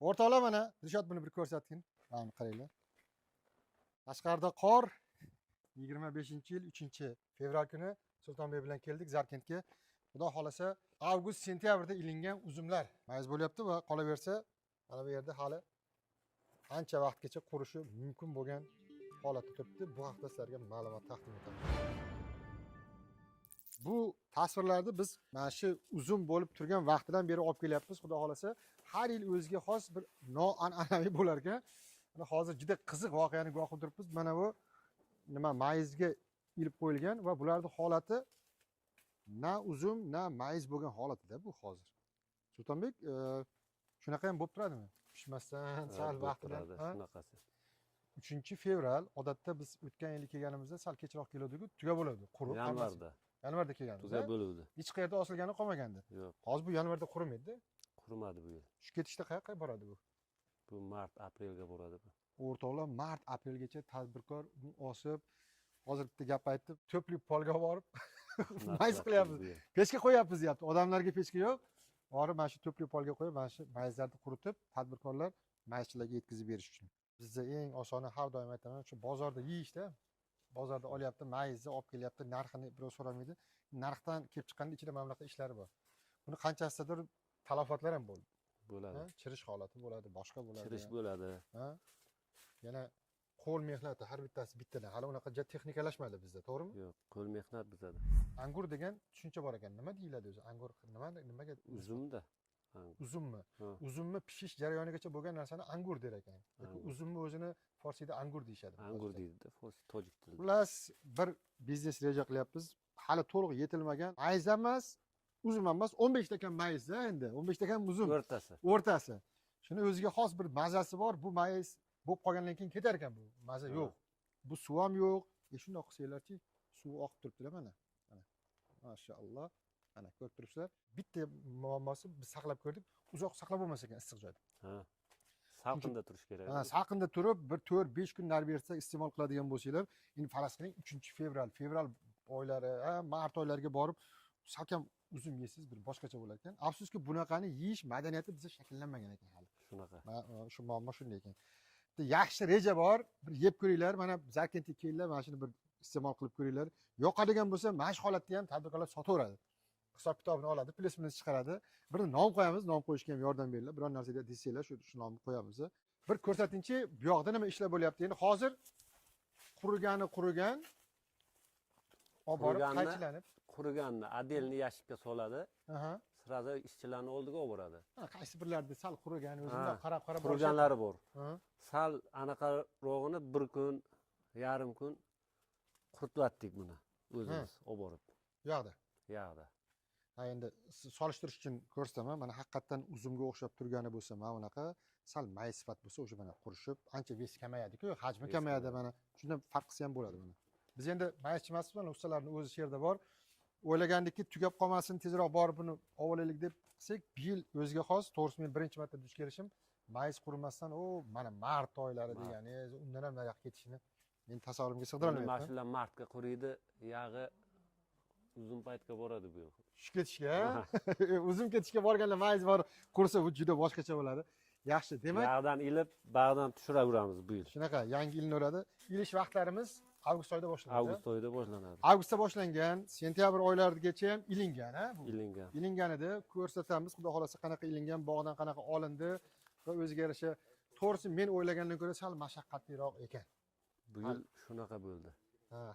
O'rtoqlar mana Dilshod buni bir ko'rsating. Mana qaranglar. Tashqarida qor 25-yil 3-fevral kuni Sultonbek bilan keldik Zarkentga. Xudo xolasa avgust sentyabrda ilingan uzumlar mayiz bo'lyapti va qolaversa mana bu yerda hali ancha vaqtgacha qurishi mumkin bo'lgan holatda turibdi. Bu haqda sizlarga ma'lumot taqdim etaman. Bu tasvirlarni biz mana shu uzum bo'lib turgan vaqtidan beri olib kelyapmiz. Xudo xolasa har yil o'ziga xos bir noan'anaviy bo'lar ekan. Mana hozir juda qiziq voqeani guvoh bo'lib turibmiz. Mana bu nima mayizga ilib qo'yilgan va bularning holati na uzum, na mayiz bo'lgan holatida bu hozir. Sultonbek, shunaqa ham bo'lib turadimi? Pishmasdan sal vaqtida. Shunaqasi. 3-fevral odatda biz o'tgan yili kelganimizda sal kechroq keladiku, tuga bo'ladi, qurib. Yanvarda kelganmiz. Tuga bo'ldi. Hech qayerda osilgani qolmagandi. Yo'q. Hozir bu yanvarda qurimaydi. Qurimadi bu yil. Shu ketishda qayerga boradi bu? Bu mart, aprelga boradi bu. O'rtoqlar, mart, aprelgacha tadbirkor osib, hozir bitta gap aytib, to'pli polga borib mayiz qilyapmiz. Pechka qo'yapmiz deyapti. Odamlarga pechka yo'q. Borib mana shu to'pli polga qo'yib, mana shu mayizlarni quritib, tadbirkorlar mayizchilarga yetkazib berish uchun. Bizda eng osoni har doim aytaman, shu bozorda yeyishda. Bozorda olyapti, mayizni olib kelyapti, narxini birov so'ramaydi. Narxdan kelib chiqqanda ichida mana bunaqa ishlar bor. Buni qanchasidir talafotlar ham bo'ldi. Bo'ladi. Chirish holati bo'ladi, boshqa bo'ladi. Chirish bo'ladi. Yana qo'l mehnati har bittasi bittadan. Hali unaqa texnikalashmadi bizda, to'g'rimi? Yo'q, qo'l mehnat bizada. Angur degan tushuncha bor ekan. Nima deyiladi o'zi? Angur nimaga? Uzumda. Uzummi? Uzumni pishish jarayonigacha bo'lgan narsani angur der ekan. Lekin uzumni o'zini forsiyda angur deyshadi. Angur deydi-da, tojik tilida. Xullas, bir biznes reja qilyapmiz. Hali to'liq yetilmagan. Mayiz emas, uzum emas, 15 takan mayiz-da endi. 15 takan uzum. O'rtasi. Shuni o'ziga xos bir mazasi bor. Bu mayiz bo'lib qolgandan keyin ketar ekan bu. Maza yo'q. Bu suv ham yo'q. Shunday qilsanglarchi, suv oqib turibdi mana. Mana. Mashaalloh. Mana ko'rib turibsizlar. Bitta muammosi biz saqlab ko'rdik. Uzoq saqlab bo'lmas ekan issiq joyda. Salqinda turish kerak. Salqinda turib, bir 4-5 kun nar bersa iste'mol qiladigan bo'lsanglar, endi faraz qiling 3-fevral oylari, mart oylariga borib salkam uzum yeysiz, bir boshqacha bo'lar ekan. Afsuski bunaqani yeyish madaniyati bizda shakllanmagan ekan hali. Shunaqa. Shu muammo shunday ekan. Yaxshi reja bor, bir yeb ko'ringlar. Mana Zarkentga kelinglar, mana shuni bir iste'mol qilib ko'ringlar. Yoqadigan bo'lsa, mana shu holatda ham tadbirkorlar sotaveradi. Hisob kitobini oladi, plyus-minus chiqaradi. Bir nom qo'yamiz, nom qo'yishga ham yordam beringlar. Biror narsaga desanglar, shu nomni qo'yamiz. Bir ko'rsatingchi, bu yoqda nima ishlar bo'lyapti? Endi hozir qurigan, olib borib qaychilanib, quriganni adelni yashikka soladi. Sirada ishchilarni oldiga olib boradi. Qaysi birlarda sal qurigan, o'zimdan qarab quriganlari bor. Sal anaqarog'ini bir kun, yarim kun quritvatdik buni o'zimiz olib borib. Yoqda. Endi solishtirish uchun ko'rsataman. Mana haqiqatan uzumga o'xshab turgani bo'lsa, mana bunaqa sal mayiz sifat bo'lsa, o'sha mana qurishib, ancha vesi kamayadi-ku, hajmi kamayadi mana. Shundan farqisi ham bo'ladi mana. Biz endi mayizchi emasmiz, mana ustalarning o'zi shu yerda bor. O'ylagandikki, tugab qolmasin, tezroq borib buni olaylik deb qilsak, bir yil o'ziga xos. To'g'risi men birinchi marta duch kelishim, mayiz qurimasdan, mana mart oylari degani, undan ham nariyoqqa ketishini men tasavvurimga sig'dira olmayapman. Mashinlar martga quriydi, yog'i uzum paytga boradi bu. Shu ketishga, uzum ketishga borganlar mayiz bor qursa, bu juda boshqacha bo'ladi. Yaxshi, demak, yog'dan ilib, bag'dan tushiraveramiz bu yil. Shunaqa, yangi ilinadi. Ilish vaqtlarimiz avgust oyida boshlanadi. Avgust oyida boshlanadi. Avgustda boshlangan, sentyabr oylarigacha ham ilingan, bu. Ilinganida ko'rsatamiz, xudo xolasa qanaqa ilingan, bog'dan qanaqa olindi va o'ziga yarasha. To'g'risi men o'ylagandan ko'ra sal mashaqqatliroq ekan. Bu yil shunaqa bo'ldi.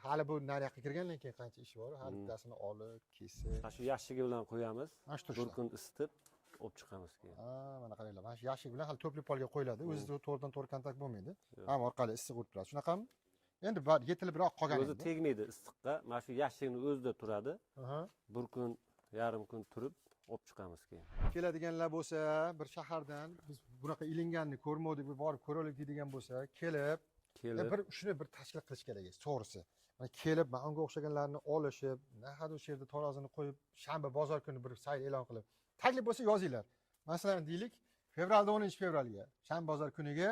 Hali bu nariyoqqa kirgandan keyin qancha ish bor, har bittasini olib, kesib. Mana shu yashigi bilan qo'yamiz. Bir kun isitib olib chiqamiz keyin. Mana qaranglar, mana shu yashik bilan hali to'pli polga qo'yiladi. O'zida to'g'ridan-to'g'ri kontakt bo'lmaydi. Ham orqali issiq o'tib turadi. Shunaqami? Endi yetilibroq qolgan. O'zi tegmaydi issiqqa. Mana shu yashikni o'zida turadi. Bir kun, yarim kun turib olib chiqamiz keyin. Keladiganlar bo'lsa, bir shahardan biz bunaqa ilinganni ko'rmadik, borib ko'raylik deydigan bo'lsa, kelib shuni bir tashkil qilish kerak, to'g'risi. Mana kelib, mana unga o'xshaganlarni olishib, nahad o'sha yerda tarozini qo'yib, shanba bozor kuni bir sayl e'lon qilib, taklif bo'lsa yozinglar. Masalan, deylik, fevralda 10-fevralga, shanba bozor kuniga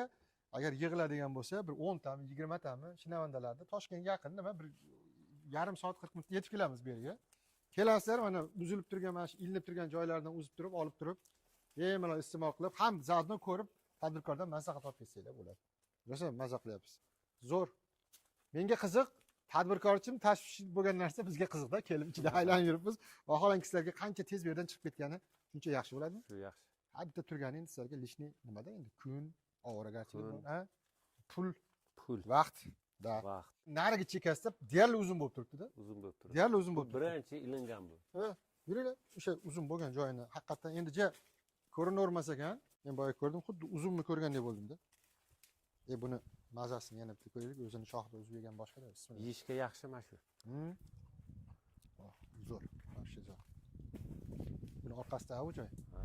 agar yig'iladigan bo'lsa, bir 10 tami, 20 tami Shinavandalarda Toshkentga yaqin nima bir yarim soat 40 minutda yetib kelamiz bu yerga. Kelasizlar, mana uzilib turgan, mana shu ilinib turgan joylardan uzib turib, olib turib, bemalol iste'mol qilib, ham zaodno ko'rib tadbirkordan maslahat olib ketsanglar bo'ladi. Rosa maza qilyapmiz. Zo'r. Menga qiziq, tadbirkorchim tashvish bo'lgan narsa bizga qiziqda. Kelib ichida aylanib yuribmiz. Vaholanki sizlarga qancha tez bu yerdan chiqib ketgani shuncha yaxshi bo'ladimi? Shu yaxshi. Ha bitta turgani endi sizlarga lishniy nimada endi kun, ovoragarchilik Kun. bor, ha? Pul, Pul, vaqt, da. vaqt Narigi chekkasida deyarli uzun bo'lib turibdi-da. uzun bo'lib turibdi. Deyarli uzun bo'lib turibdi. Birinchi ilingan bu. Ha, yuringlar. O'sha uzun bo'lgan joyini haqiqatan endi ko'rinavermas ekan. Men boya ko'rdim, xuddi uzunni ko'rgandek bo'ldim-da. Buni mazasini yana bitta ko'raylik, o'zini shoxida uzib yegan boshqa-da. Bismillah. Yeyishga yaxshi mana shu. Oh, zo'r. Yaxshi joy. Buni orqasida u joy. Ha.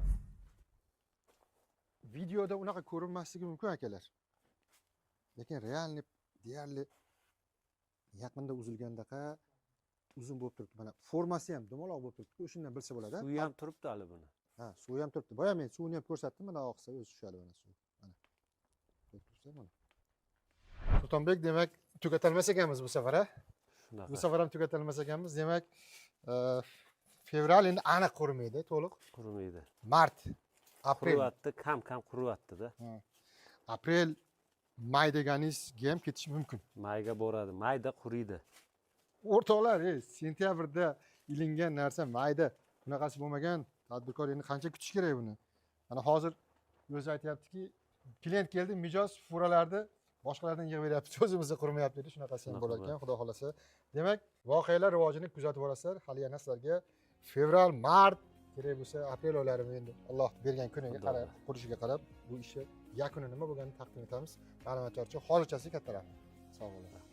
Videoda unaqa ko'rinmasligi mumkin akalar. Lekin realni deyarli yaqinda uzilgandaqa uzun bo'lib turibdi. Mana formasi ham dumaloq bo'lib turibdi. O'shundan bilsa bo'ladi. Suvi ham turibdi hali buni. Ha, suvi ham turibdi. Boya men suvini ham ko'rsatdim, mana oqsa o'zi tushadi mana suv. Mana. Mana. Sultonbek, demak, tugatalmas ekanmiz bu safar, ha? Shunaqa. Bu safar ham tugatalmas ekanmiz. Demak, fevral endi aniq qurimaydi, to'liq. Qurimaydi. Mart, aprel. Quriyapti, kam quriyapti-da. Aprel, may deganingizga ham ketish mumkin. Mayga boradi. Mayda quriydi. O'rtoqlar, sentyabrda ilingan narsa mayda bunaqasi bo'lmagan. Tadbirkor endi qancha kutish kerak buni? Mana hozir o'zi aytayaptiki, klient keldi, mijoz furalarni boshqalardan yig'ib beryapti, o'zimizda qurmayapti dedi. Shunaqasi ham bo'lar ekan, xudo xolasa. Demak, voqealar rivojini kuzatib borasizlar. Hali yana sizlarga fevral, mart kerak bo'lsa, aprel oylari endi Alloh bergan kuniga qarab, qurishiga qarab bu ishni yakuni nima bo'lganini taqdim etamiz. Ma'lumotlar uchun hozirchasi katta rahmat. Sog' bo'ling.